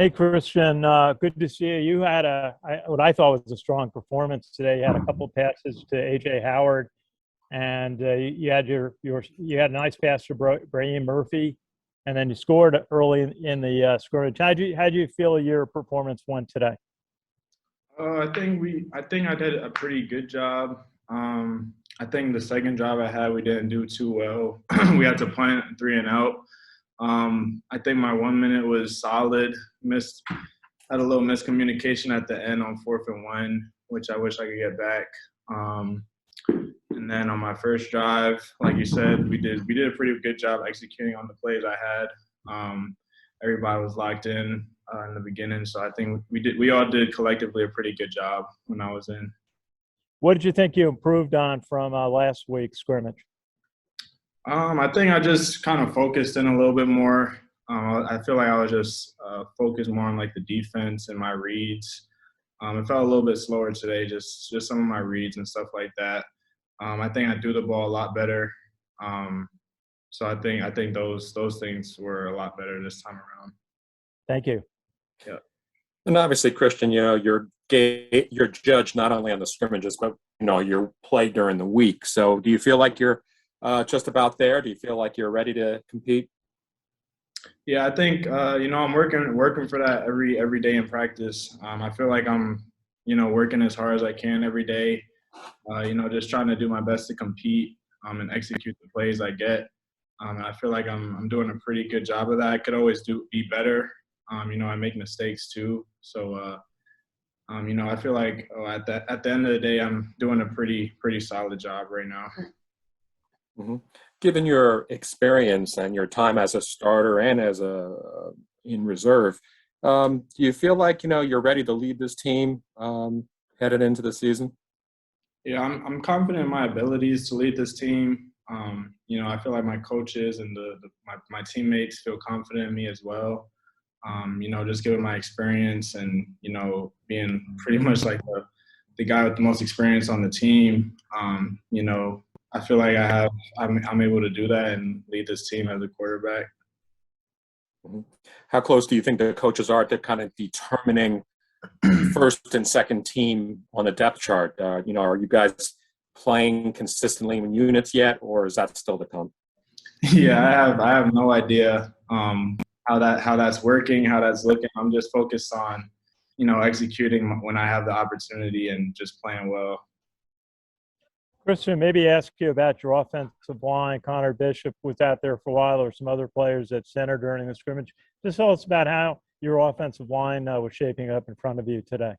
Hey, Christian, good to see you. You had what I thought was a strong performance today. You had a couple of passes to AJ Howard, and you had you had a nice pass to Brahim Murphy, and then you scored early in the scrimmage. How do you feel your performance went today? I think I did a pretty good job. I think the second drive I had, we didn't do too well. We had to punt 3 and out. I think my 1 minute was solid. Had a little miscommunication at the end on 4th and 1, which I wish I could get back. Um, and then on my first drive, like you said, we did a pretty good job executing on the plays I had. Everybody was locked in the beginning, so I think we all did collectively a pretty good job when I was in. What did you think you improved on from last week's scrimmage? I think I just kind of focused in a little bit more. I feel like I was just focused more on like the defense and my reads. It felt a little bit slower today, just some of my reads and stuff like that. I think I threw the ball a lot better. Um, so I think those things were a lot better this time around. Thank you. Yeah. And obviously, Christian, you're judged not only on the scrimmages, but your play during the week. So, do you feel like you're just about there? Do you feel like you're ready to compete? Yeah, I think I'm working for that every day in practice. I feel like I'm working as hard as I can every day. Just trying to do my best to compete and execute the plays I get. And I feel like I'm doing a pretty good job of that. I could always be better. I make mistakes too. So I feel like at the end of the day, I'm doing a pretty solid job right now. Mm-hmm. Given your experience and your time as a starter and as in reserve, do you feel like you're ready to lead this team headed into the season? Yeah, I'm confident in my abilities to lead this team. I feel like my coaches and my teammates feel confident in me as well. Just given my experience and being pretty much like the guy with the most experience on the team. I feel like I'm able to do that and lead this team as a quarterback. Mm-hmm. How close do you think the coaches are to kind of determining first and second team on the depth chart? Are you guys playing consistently in units yet, or is that still to come? Yeah, I have no idea how that's working, how that's looking. I'm just focused on executing when I have the opportunity and just playing well. Christian, maybe ask you about your offensive line. Connor Bishop was out there for a while, or some other players at center during the scrimmage. Just tell us about how your offensive line was shaping up in front of you today.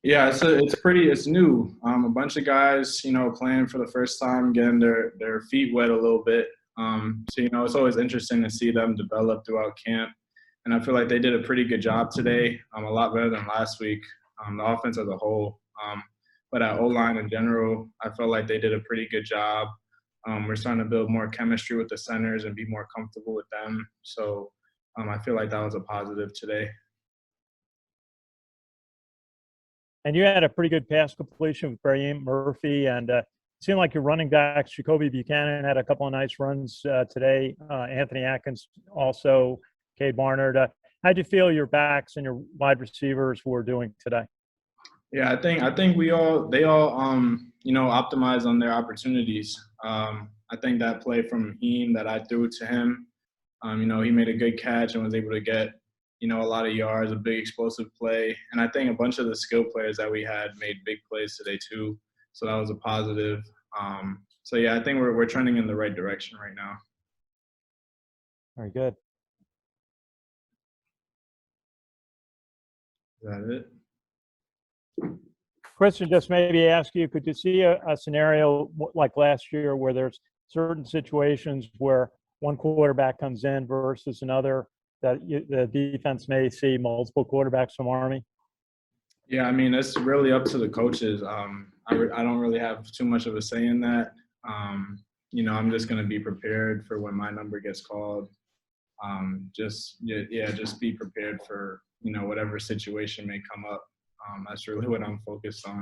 Yeah, it's new. A bunch of guys, playing for the first time, getting their feet wet a little bit. So it's always interesting to see them develop throughout camp. And I feel like they did a pretty good job today, a lot better than last week, the offense as a whole. But at O-line in general, I felt like they did a pretty good job. We're starting to build more chemistry with the centers and be more comfortable with them. So I feel like that was a positive today. And you had a pretty good pass completion with Brahim Murphy, and it seemed like your running backs, Jacoby Buchanan, had a couple of nice runs today. Anthony Atkins also, Cade Barnard. How'd you feel your backs and your wide receivers were doing today? Yeah, I think they all optimize on their opportunities. I think that play from Heem that I threw to him, he made a good catch and was able to get a lot of yards, a big explosive play. And I think a bunch of the skill players that we had made big plays today too. So that was a positive. So yeah, I think we're trending in the right direction right now. Very good. Is that it? Christian, just maybe ask you, could you see a scenario like last year where there's certain situations where one quarterback comes in versus another that the defense may see multiple quarterbacks from Army? Yeah, I mean, it's really up to the coaches. I don't really have too much of a say in that. I'm just going to be prepared for when my number gets called. Just be prepared for, whatever situation may come up. That's really what I'm focused on.